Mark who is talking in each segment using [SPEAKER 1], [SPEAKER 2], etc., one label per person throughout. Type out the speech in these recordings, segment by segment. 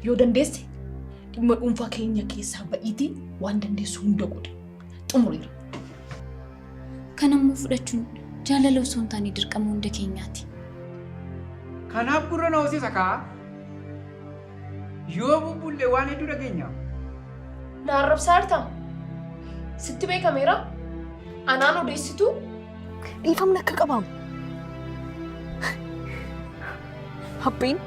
[SPEAKER 1] Yoo dandeesse dhimma dhuunfaa keenya keessaa ba'iitii waan dandeessu hunda godhi. Xumuriira.
[SPEAKER 2] Kanammoo fudhachuun jaalala osoo hin taane dirqama hunda keenyaati.
[SPEAKER 3] Kanaaf gurra na hoosisa kaa. Yoo bubbullee waan hedduu dhageenya.
[SPEAKER 1] Na arrabsaa jirtaa? Sitti beekameera? Anaan odeessitu?
[SPEAKER 4] Dhiifamni akka qabamu. Hapheen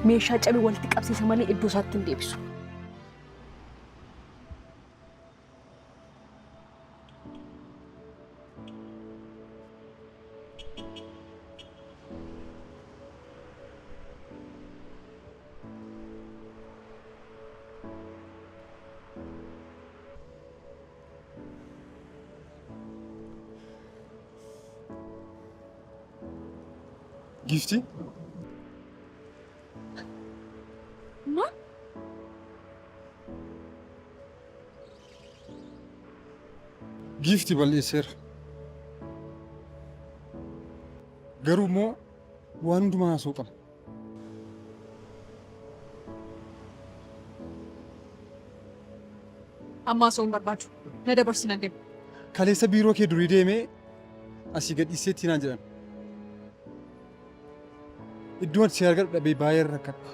[SPEAKER 4] meeshaa cabe walitti qabsiisa malee iddoo isaatti hin deebisu.
[SPEAKER 5] Gifty?
[SPEAKER 4] Ma?
[SPEAKER 5] Gifty balleesseera. Garuu immoo waan hundumaa haasoo qaba.
[SPEAKER 4] Amma haasoo hin barbaadu. Na dabarsina deemu.
[SPEAKER 5] Kaleessa biiroo kee durii deemee asii gadhiiseetti naan jedhan. Iddoon si argadhu dhabee baay'ee rakkadha.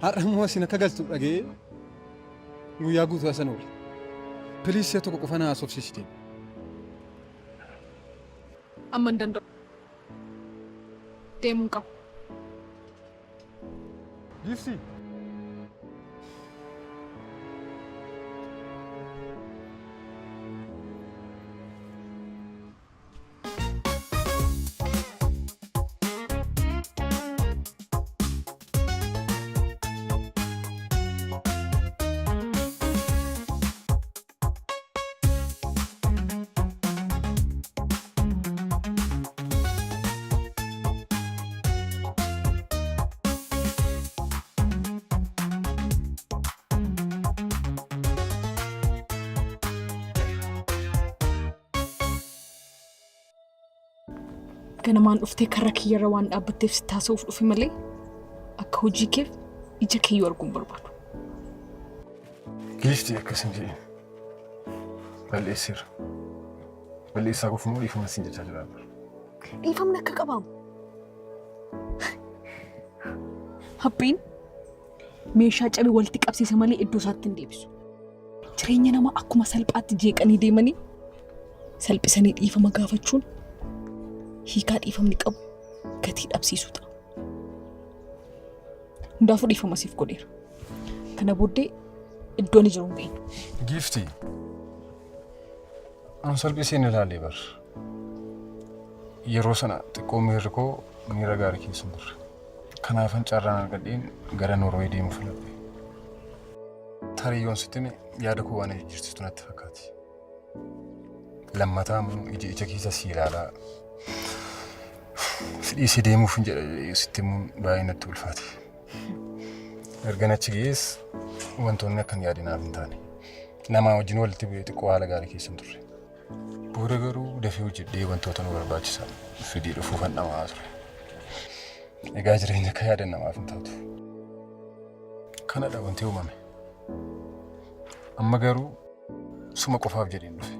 [SPEAKER 5] Har'a immoo asin akka galtu dhagee guyyaa guutuu asan oole. Piliis si'a tokko qofa na haasofsiisite.
[SPEAKER 4] Amma hin danda'u. Deemuu qabu.
[SPEAKER 5] Gifty.
[SPEAKER 4] Ganamaan dhuftee karra kiyyarra waan dhaabbatteef si taasisuuf dhufe malee akka hojii keef ija kiyyoo arguun barbaadu.
[SPEAKER 5] Gifty akkasin jedheen. Balleesseera. Balleessaa qofa moo dhiifama siin jechaa jira?
[SPEAKER 4] Dhiifamni akka qabamu. Hapheen meeshaa cabe walitti qabsiisa malee iddoo isaatti hin deebisu. Jireenya namaa akkuma salphaatti jeeqanii deemanii salphisanii dhiifama gaafachuun hiikaa dhiifamni qabu gatii dhabsiisuu ta'a. Hundaafuu dhiifama siif godheera. Kana booddee iddoon jiru hin beeknu.
[SPEAKER 5] Gifty. An salphiseen ilaalee bar. Yeroo sana xiqqoo miirri koo miira gaarii keessa hin turre. Kanaafan carraan argadheen gara Noorwee deemuu filadhe. Tariyyoon sitti yaada koo waan jijjiirsitu natti fakkaati. Lammataa immoo ija keessa si ilaalaa. Fidhiisee deemuuf hin jedhe sitti immoo baay'ee natti ulfaate. Erga achi gees wantoonni akkan yaadinaaf hin taane. Namaa wajjin walitti bu'ee xiqqoo haala gaarii keessa hin turre. Booda garuu dafee hojjedhee wantoota nu barbaachisan fidii dhufuufan dhamaa ture. Egaa jireenya akka yaadan namaaf hin taatu. Kanadha wanti uumame. Amma garuu suma qofaaf jedheen dhufe.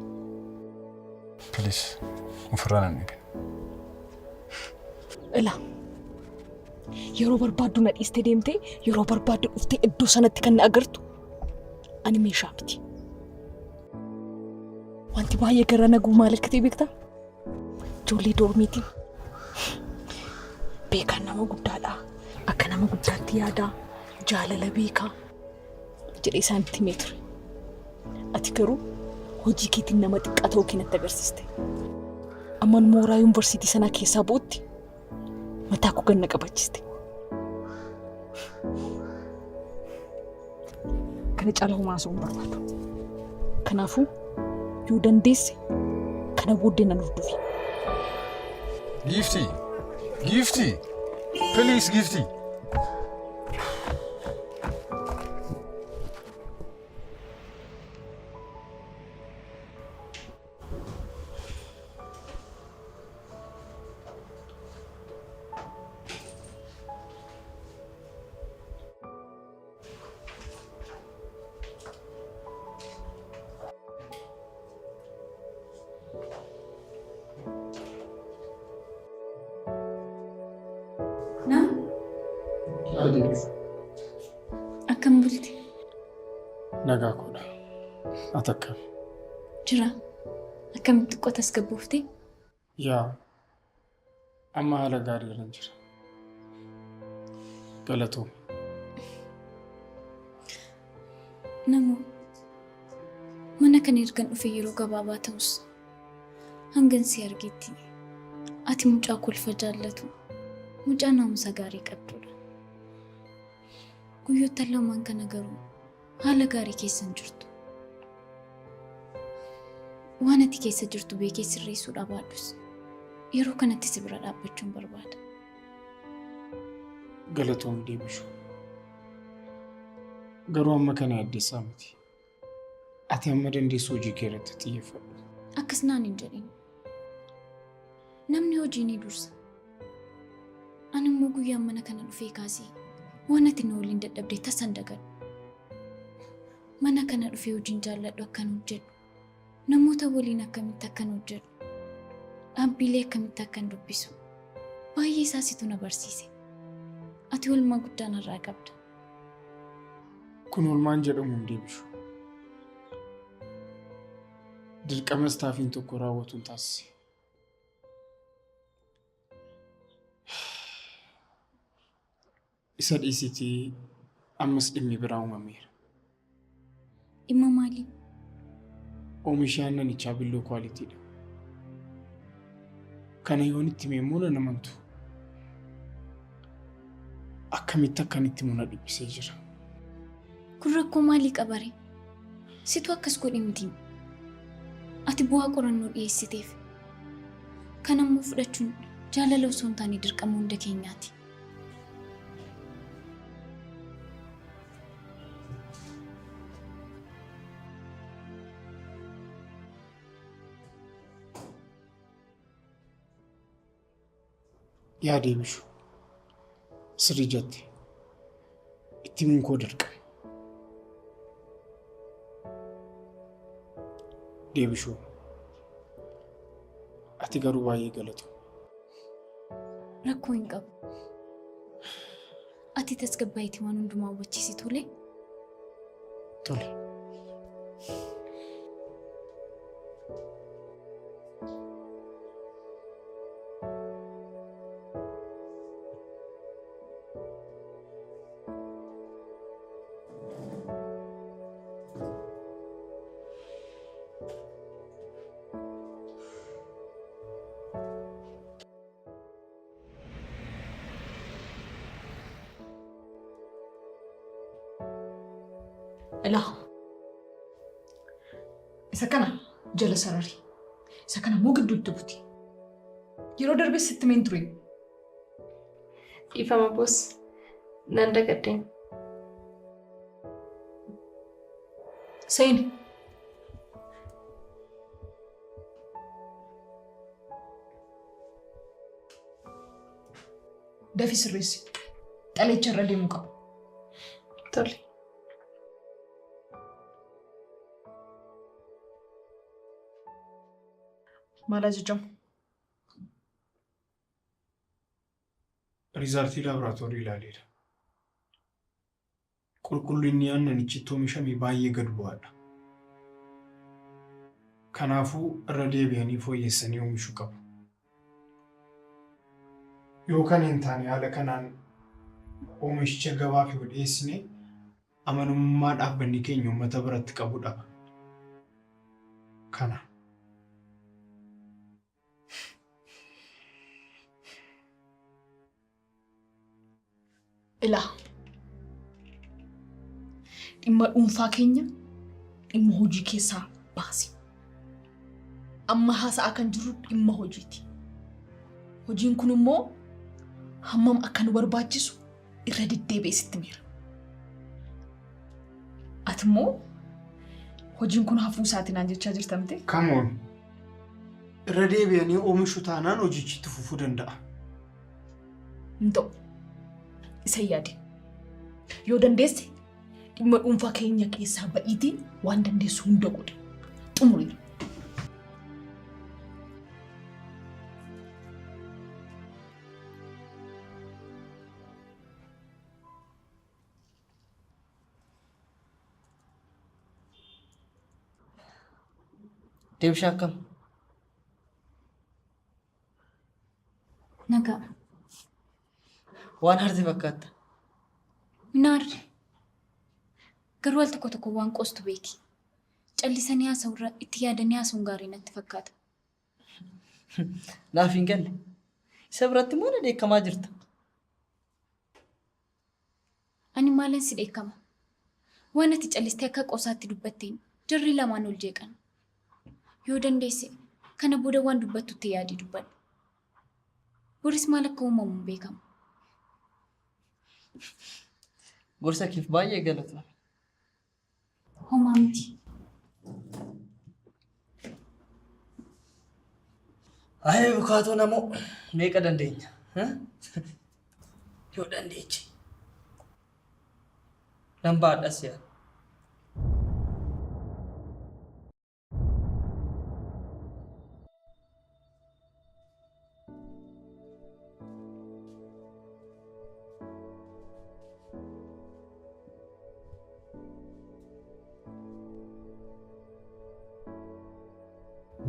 [SPEAKER 5] Please, ofirraa nan eegin.
[SPEAKER 4] Ila. Yeroo barbaaddu na dhiistee deemtee yeroo barbaaddu dhuftee iddoo sanatti kan na agartu ani meeshaa miti. Wanti baay'ee gara naguu maal akka ta'e beektaa? Ijoollee doormiitiin. Beekaan nama guddaadha. Akka nama guddaatti yaadaa jaalala beekaa jedhee isaanitti himee ture. Ati garuu hojii keetiin nama xiqqaa ta'uu keenyatti agarsiiste. Amman mooraa yuunivarsiitii sanaa keessaa bootti mataa koo ganna qabachiste. Kana caalaa homaa osoo hin barbaadu. Kanaafuu yoo dandeesse kana booddee nan hordofi.
[SPEAKER 5] Gifty. Gifty. Please, Gifty.
[SPEAKER 2] Akkam bulti?
[SPEAKER 6] Nagaa koodha. Ati akkam?
[SPEAKER 2] Jira. Akkamitti qotas gabbuufte?
[SPEAKER 6] Yaa amma haala gaarii irra jira. Galatoom.
[SPEAKER 2] Namoo mana kana ergan dhufe yeroo gabaabaa ta'us hangan si argetti ati mucaa kolfa jaallatu mucaa naamusa gaarii qabdudha. Guyyoota lamaan kana garuu haala gaarii keessan jirtu. Waan ati keessa jirtu beekee sirreessuu dhabaadhus yeroo kanatti si bira dhaabbachuun barbaada.
[SPEAKER 6] Galatoom deebishu. Garuu amma kana addeessaa miti. Ati amma dandeessu hojii kee irratti xiyyeeffadhu.
[SPEAKER 2] Akkas naan hin jedhin. Namni hojii ni dursa. Ani immoo guyyaan mana kana dhufee kaasee waan ati na waliin dadhabdee tasan dagadhu. Mana kana dhufee hojiin jaalladhu akkan hojjedhu. Namoota waliin akkamitti akkan hojjedhu. Dhaabbilee akkamitti akkan dubbisu. Baay'ee isaasitu na barsiise. Ati oolmaa guddaa narraa qabda.
[SPEAKER 6] Kun oolmaan jedhamu hin deebishu. Dirqama istaafiin tokko raawwatuun taasise. Isa dhiisitii ammas dhimmi biraa uumameera.
[SPEAKER 2] Dhimma maalii?
[SPEAKER 6] Oomisha aannanichaa billoo kwaalitiidha. Kana yoon itti meemmoo nan amantu. Akkamitti akkanitti muna dhibbisee jira.
[SPEAKER 2] Kun rakkoo maalii qabare? Situ akkas godhi miti. Ati bu'aa qorannoo dhiyeessiteef. Kan ammoo fudhachuun jaalala osoo hin taane dirqama hunda keenyaati.
[SPEAKER 6] Yaa deebishu. Sirrii jette. Itti himuun koo dirqama. Deebishu. Ati garuu baay'ee galatu.
[SPEAKER 2] Rakkoo hin qabu. Ati tasgabbaa'itii waan hundumaa hubachiisi tole?
[SPEAKER 6] Tole.
[SPEAKER 1] Ilaa. Isa kana jala sarari. Isa kana moo gidduutti buti. Yeroo darbee sitti meen ture.
[SPEAKER 7] Ifama boos nan dagadeen.
[SPEAKER 1] Seeni. Dafi sirreessi. Xaleecha irra deemuu qaba.
[SPEAKER 7] Tole.
[SPEAKER 1] Maal ajajam?
[SPEAKER 6] Riizaaltii laaboraatoorii ilaaleera. Qulqullinni aannanichitti oomishame baay'ee gad bu'aadha. Kanaafuu irra deebi'anii fooyyessanii oomishuu qabu. Yoo kan hin taane haala kanaan oomishicha gabaaf yoo dhiyeessine amanamummaa dhaabbanni keenya uummata biratti qabu dhaba. Kana.
[SPEAKER 1] Ilaa. Dhimma dhuunfaa keenya dhimma hojii keessaa baasi. Amma haasa'aa kan jirru dhimma hojiiti. Hojiin kun immoo hammam akka nu barbaachisu irra deddeebi'ee sitti mira. Ati immoo hojiin kun hafuu isaatiin aan jechaa jirta miti?
[SPEAKER 6] Kamoon. Irra deebi'anii oomishuu taanaan hojichi itti fufuu danda'a.
[SPEAKER 1] Hin ta'u. Isa yaadi. Yoo dandeesse dhimma dhuunfaa keenya keessaa ba'iitii waan dandeessu hunda godhe. Xumuriira.
[SPEAKER 8] Deebishaa akkam?
[SPEAKER 2] Nagaa.
[SPEAKER 8] Waan harti fakkaata.
[SPEAKER 2] Naarri. Garuu al tokko tokko waan qoostu beeki. Callisanii haasa'u irra itti yaadanii haasa'uun gaarii natti fakkaata.
[SPEAKER 8] Naaf hin galle. Isa biratti immoo na dheekkamaa jirta.
[SPEAKER 2] Ani maalan si dheekkama? Waan ati callistee akka qoosaatti dubbatteen jarri lamaan ol jeeqan. Yoo dandeesse kana booda waan dubbattutti yaadii dubbadhu. Boris maal akka uumamu hin beekamu.
[SPEAKER 8] Gorsa keef baay'ee galatoomi.
[SPEAKER 2] Homaa miti.
[SPEAKER 8] Ayee bukaatoo namoo meeqa dandeenya? Yoo dandeeche. Nan baadhas yaa.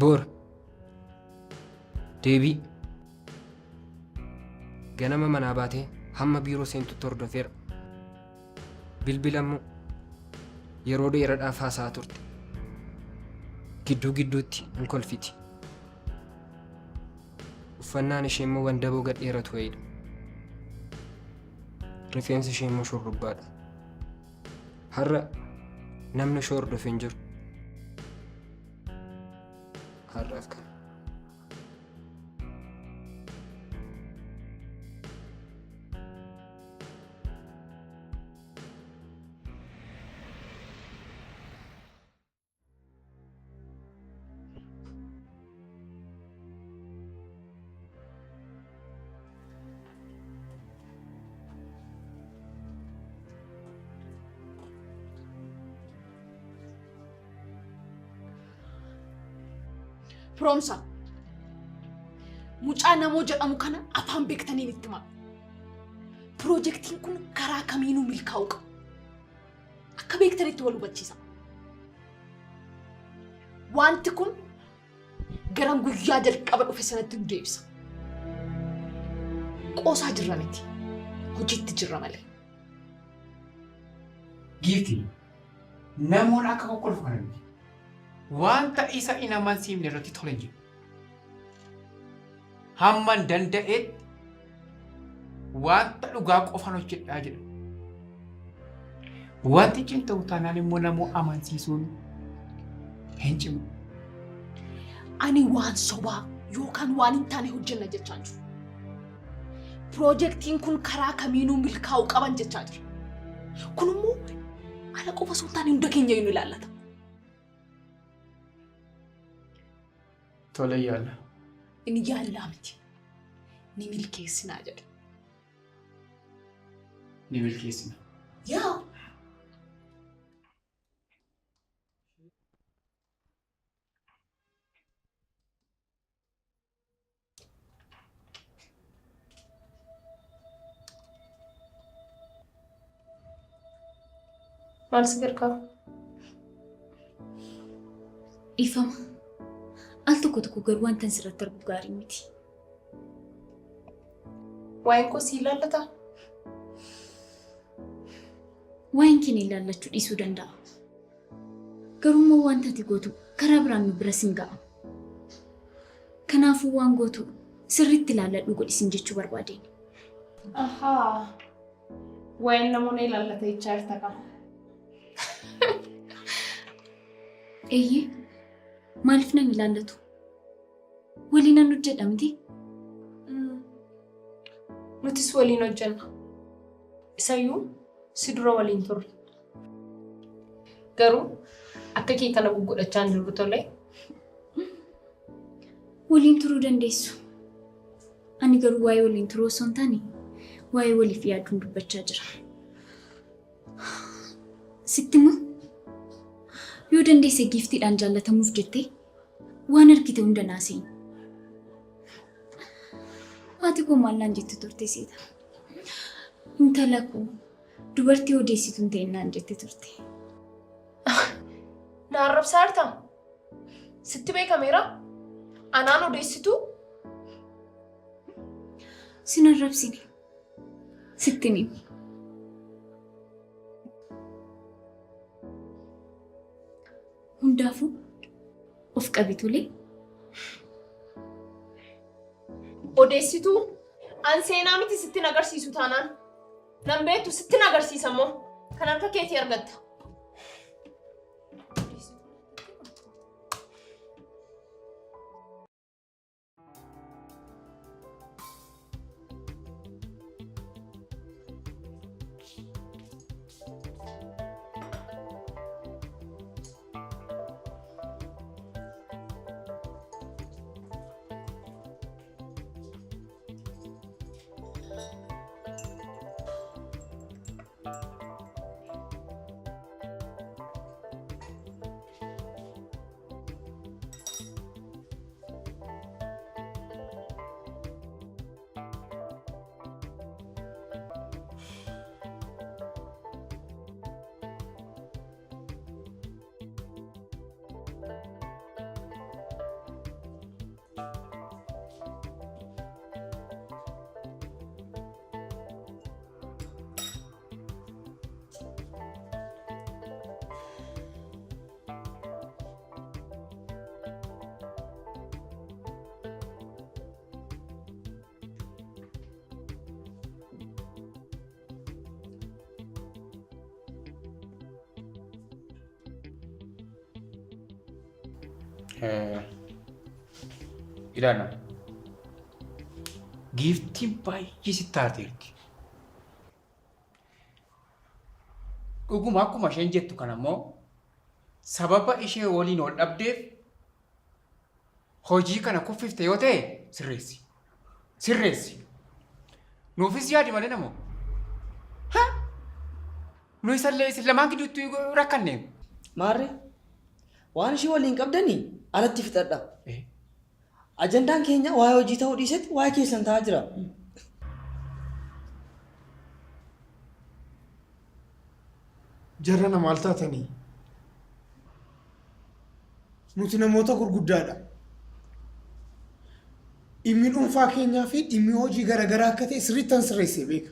[SPEAKER 9] Boor deebii ganama manaa baatee hamma biiroo seentutti hordofeera. Bilbilammoo yeroo dheeraadhaaf haasa'aa turte. Gidduu gidduutti hin kolfiti. Uffannaan ishee immoo wandaboo gad dheeratu wayidha. Rifeensi ishee immoo shurrubbaadha. Har'a namni ishee hordofe hin jiru. Har'aaf kana.
[SPEAKER 1] Proomsa. Mucaa namoo jedhamu kana afaan beektaniin itti himaa. Piroojeektiin kun karaa kamiinuu milkaa'uu qaba. Akka beektanitti wal hubachiisa. Wanti kun garan guyyaa jalqaba dhufe sanatti nu deebisa. Qoosaa jirra miti. Hojiitti jirra malee.
[SPEAKER 3] Giiftii namoonni akka kokkolfu kana miti. Wanta isa hin amansiifne irratti tole hin jiru. Hamman danda'etti wanta dhugaa qofan hojjedhaa jedha. Wanti cimtuu taanaan immoo namoo amansiisuun hin cimu.
[SPEAKER 1] Ani waan sobaa yookaan waan hin taane hojjenna jechaa jiru. Piroojeektiin kun karaa kamiinuu milkaa'uu qaban jechaa jira. Kun immoo ana qofa osoo hin taane hunda keenya nu ilaallata.
[SPEAKER 3] Tole yaala.
[SPEAKER 1] Inni yaallaa miti. Ni milkeessinaa jedha.
[SPEAKER 3] Ni milkeessina.
[SPEAKER 1] Yaa.
[SPEAKER 7] Maal si gargaaru?
[SPEAKER 2] Ifama. Al tokko tokko garuu wanta sirratti argu gaarii miti.
[SPEAKER 7] Waa'een koo si ilaallata?
[SPEAKER 2] Waa'een kee ilaallachuu dhiisuu danda'a. Garuu immoo wanta ati gootu karaa biraan nu bira sin ga'a. Kanaafuu waan gootu sirriitti ilaalladhu godhisin jechuu barbaadeen.
[SPEAKER 7] Ahaa. Waa'een namoonni ilaallata jechaa jirta qaba.
[SPEAKER 2] Eeyyee. Maaliif nan ilaallatu? Waliin nan hojjedha miti?
[SPEAKER 7] Nutis waliin hojjenna. Isayyuu si dura waliin turre. Garuu akka kee kana gugudhachaa hin jirru tolee.
[SPEAKER 2] Waliin turuu dandeessu. Ani garuu waa'ee waliin turuu osoo hin taane waa'ee waliif yaaduun dubbachaa jira. Sitti immoo yoo dandeesse giiftiidhaan jaallatamuuf jettee waan argite hunda naaseen. Haati koo maallaan jette turte seeta. Intala koo dubartii odeessitu hin ta'in naan jette turte.
[SPEAKER 7] Na arrabsaa jirta? Sitti beekameera? Anaan odeessitu?
[SPEAKER 2] Sin arrabsini. Sittini. Hundaafu of qabitulee.
[SPEAKER 7] Odeessitu? An seenaa miti sitti agarsiisu taanaan. Nan beektu sitti agarsiisa moo? Kan harka keetii argatta.
[SPEAKER 3] Ilaala. Giiftiin baay'ee sitti taateerti. Dhuguma akkuma isheen jettu kana immoo sababa ishee waliin ol dhabdeef hojii kana kuffifte yoo ta'e sirreessi. Sirreessi. Nuufis yaadi malee namoo. Nu isallee isin lamaan gidduutti rakkanne.
[SPEAKER 8] Maarree waan ishee waliin qabdanii alatti fixadha. Ajandaan keenya waa'ee hojii ta'uu dhiisetti waa'ee keessan ta'aa jira.
[SPEAKER 6] Jarrana maal taatanii? Nuti namoota gurguddaadha. Dhimmi dhuunfaa keenyaa fi dhimmi hojii garaagaraa akka ta'e sirriittan sirreessee beeka.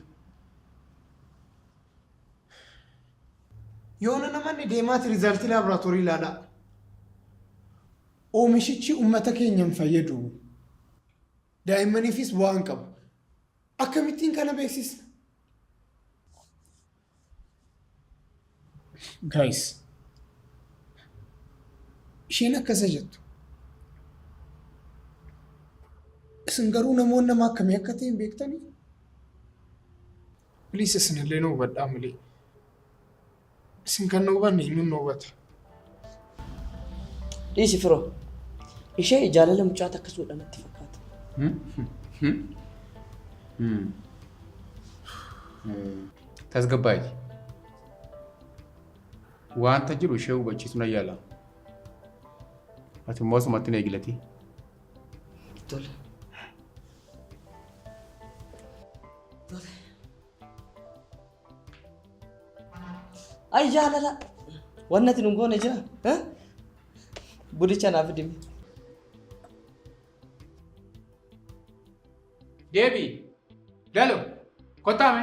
[SPEAKER 6] Yoona namanni deemaati riizaaltii laaboraatoorii ilaalaa. Oomishichi uummata keenyan fayyadu. Daa'immaniifis bu'aan qabu. Akkamittiin kana beeksisna? Guys, isheen akkasa jettu. Isin garuu namoonni nama akkamii akka ta'e hin beektanii? Please isinillee nu hubadhaa malee. Isin kan nu hubanne eenyuun nu hubata?
[SPEAKER 8] Dhiisi firoo. Ishee jaalala mucaa takka suudhamatti fakkaata.
[SPEAKER 3] Tasgabbaayi. Wanta jiru ishee hubachiisu nan yaala. Ati immoo asumatti na eegilati.
[SPEAKER 8] Tole. Tole. Ay jaalala. Wanni ati nu goone jira? Budicha naaf dimi.
[SPEAKER 3] Deebi. Dalo. Kottaame.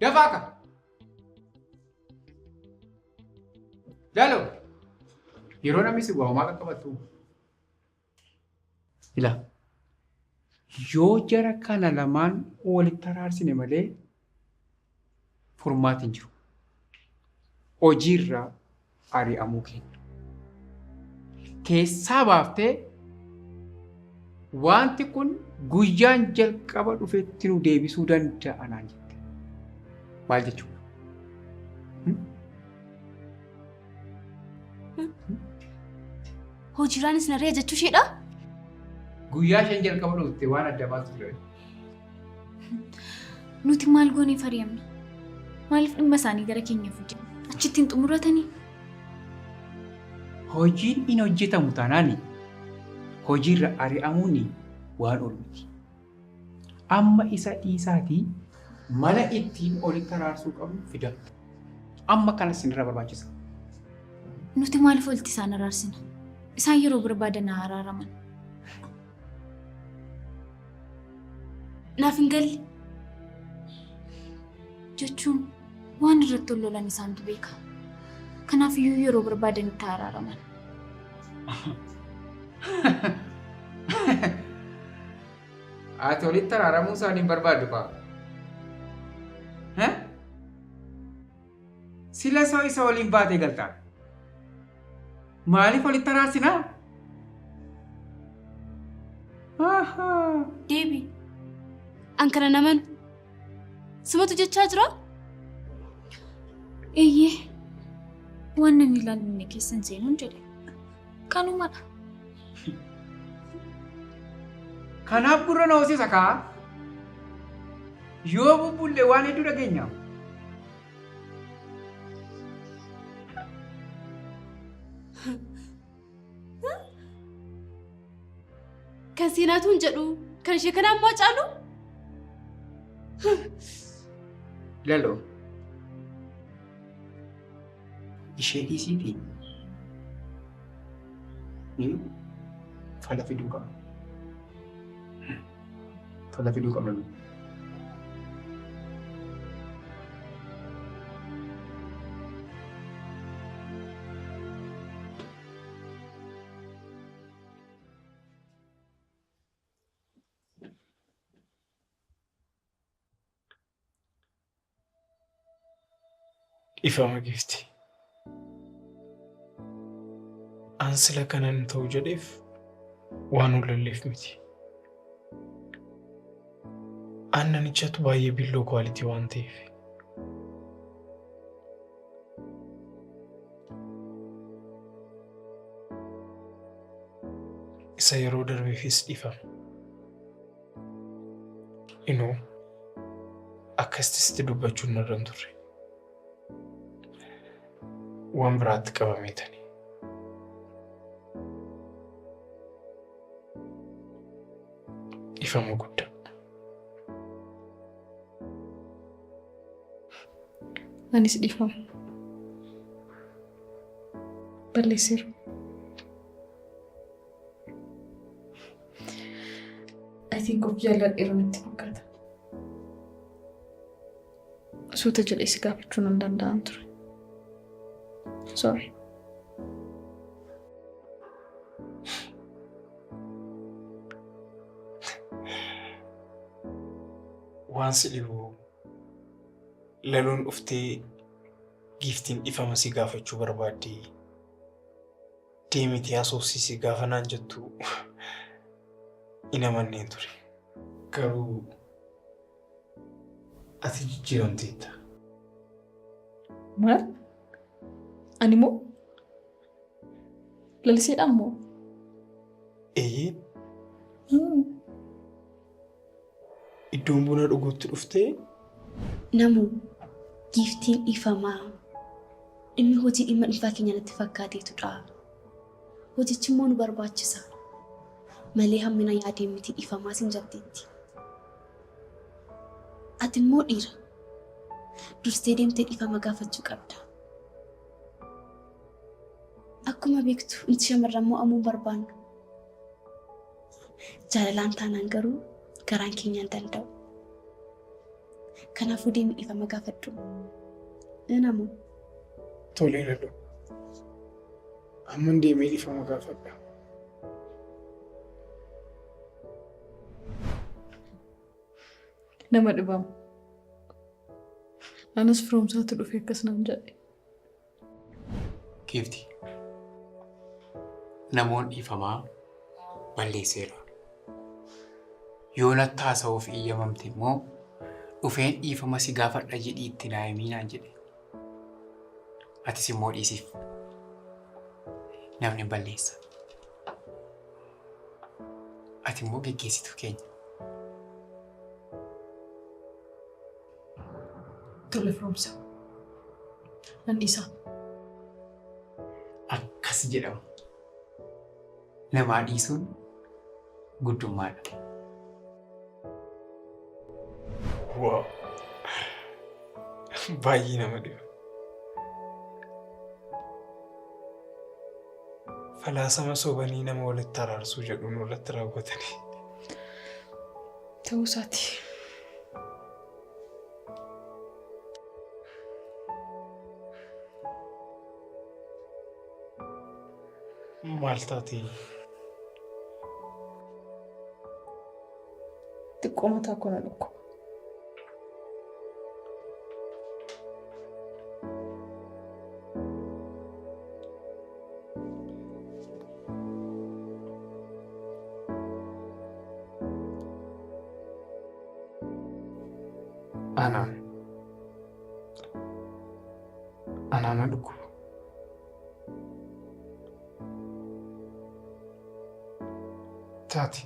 [SPEAKER 3] Dafaaka. Dalo. Yeroo namni si waamaa qaqqabattu. Ila. Yoo jara kana lamaan walitti araarsine malee furmaati hin jiru. Hojiirraa ari'amuu keenya. Keessaa baaftee wanti kun guyyaan jalqaba dhufetti nu deebisuu danda'a naan jette. Maal jechuudha?
[SPEAKER 2] Hojiirraanis narree jechuu isheedha?
[SPEAKER 3] Guyyaa isheen jalqaba dhufte waan adda baastu ture.
[SPEAKER 2] Nuti maal goonee fari'amna? Maaliif dhimma isaanii gara keenyaaf hojjetu? Achitti hin xumuratanii?
[SPEAKER 3] Hojiin hin hojjetamu taanaani hojiirra ari'amuun waan ol miti. Amma isa dhiisaatii mala ittiin olitti araarsuu qabnu fida. Amma kanas isinirra barbaachisa.
[SPEAKER 2] Nuti maaliif walitti isaan araarsina? isaan yeroo barbaadan araaraman. Naaf hin galle jechuun waan irratti lolan isaantu beeka. Kanaaf iyyuu yeroo barbaadan itti araaraman.
[SPEAKER 3] Ati walitti araaramuu isaanii barbaaddu faa? Sila soo isa waliin baatee galtaa? Maaliif walitti araarsinaa?
[SPEAKER 2] Deebi. An kana naman sumatu jechaa jira? Eeyyee. Waan nan ilaalinne keessan seenuun jedhe. Kanumadha.
[SPEAKER 3] Kanaaf gurra na hoosisa kaa? Yoo bubbulle waan hedduu dhageenya.
[SPEAKER 2] Kan seenaatuun jedhu kan ishee kanaan moo caalu?
[SPEAKER 3] Lalo. Ishee dhiisiitii. Fala fiduu qaba. Fala fiduu qaba.
[SPEAKER 6] Ifama gifti. An sila kanan ta'uu jedheef waan olalleef miti. Aannanichatu baay'ee billoo kwaalitii waan ta'eef. Isa yeroo darbeefis dhiifama. Inuu akkasitti dubbachuun narra hin turre. Waan biraatti qabameetani. Ifama guddaa.
[SPEAKER 4] Anis dhiifama. Balleesseera. I think of jaalladheera natti fakkaata. Suuta jedhee si gaafachuun hin danda'an ture. Sorry.
[SPEAKER 6] Waan si dhibu laluun dhuftee giftiin ifama si gaafachuu barbaadde deemitee asoosisii gaafa naan jettu hin amanneen ture. Garuu ati jijjiiramteetta.
[SPEAKER 4] Maal? Ani moo? Laliseedhaan moo?
[SPEAKER 6] Eeyyee. Iddoon buna dhuguutti dhuftee?
[SPEAKER 2] Namu giftiin ifamaa. Inni hojii dhimma dhuunfaa keenya natti fakkaateetudha. Hojichi immoo nu barbaachisa. Malee hammina yaadee miti ifamaa sin jabdeetti. Ati immoo dhiira. Dursitee deemtee ifama gaafachuu qabda. Akkuma beektu nuti shamarran mo'amuu barbaannu. Jaalalaan taanaan garuu garaan keenya hin danda'u. Kanaafuu deemi ifama gaafadhu. Namu.
[SPEAKER 6] Tolee lalo. Amman deemee ifama gaafadha.
[SPEAKER 4] Nama dhibamu. Anas firoomsaatu dhufee akkas naan jedhe.
[SPEAKER 3] Gifti. Namoonni ifamaa balleesseera. Yoo natti haasa'uuf iyyamamte immoo dhufeen ifama si gaafadha jedhii itti naayiminaan jedhe. Atis immoo dhiisiif. Namni balleessa. Ati immoo geggeessituu keenya.
[SPEAKER 4] Tole firoomsa. Nan dhiisaa.
[SPEAKER 3] Akkas jedhama. Namaa dhiisuun guddummaadha.
[SPEAKER 6] Wow. Baay'ee nama dhiba. falaasama sobanii nama walitti araarsuu jedhuun irratti raawwatanii.
[SPEAKER 4] Ta'uu isaati.
[SPEAKER 6] Maal taatee?
[SPEAKER 4] Xiqqoo mataa koo na dhukkuba.
[SPEAKER 6] Anaan na dhukkuba. Taati.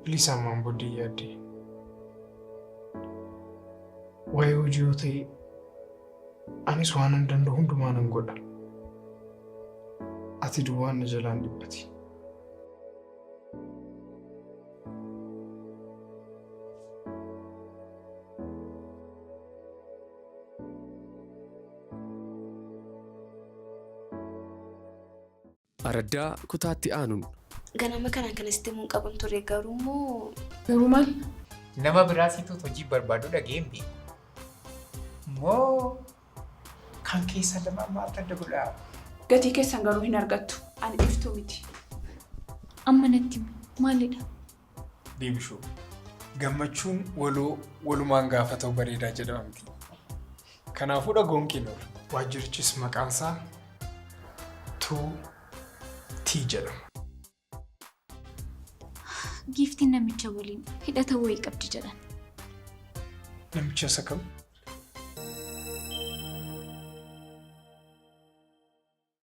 [SPEAKER 6] Bilisa ammaan booddee yaadde. Waa'ee hojii yoo ta'e anis waan an danda'u hundumaa nan godha. Ati duwwaan na jalaan dhibbati.
[SPEAKER 10] Araddaa kutaatti aanuun.
[SPEAKER 2] Ganama kanaan kan sitti mun qaban ture garuu moo...
[SPEAKER 4] Garuu maal?
[SPEAKER 3] Nama biraa situutu hojii barbaadu dhageen beeku. Moo kan keessa lamaan maal adda godhaa?
[SPEAKER 11] Gatii keessan garuu hin argattu. Ani iftuu miti.
[SPEAKER 2] Amma natti maalidha?
[SPEAKER 6] Deebishuu. Gammachuun walumaan gaafa ta'u bareedaa jedhamti. Kanaafuu dhagoon kennuuf. Waajjirichis maqaansaa Tii jedhama.
[SPEAKER 2] Giiftiin namicha waliin hidhata wayii qabdi jedhan.
[SPEAKER 6] Namicha isa kam?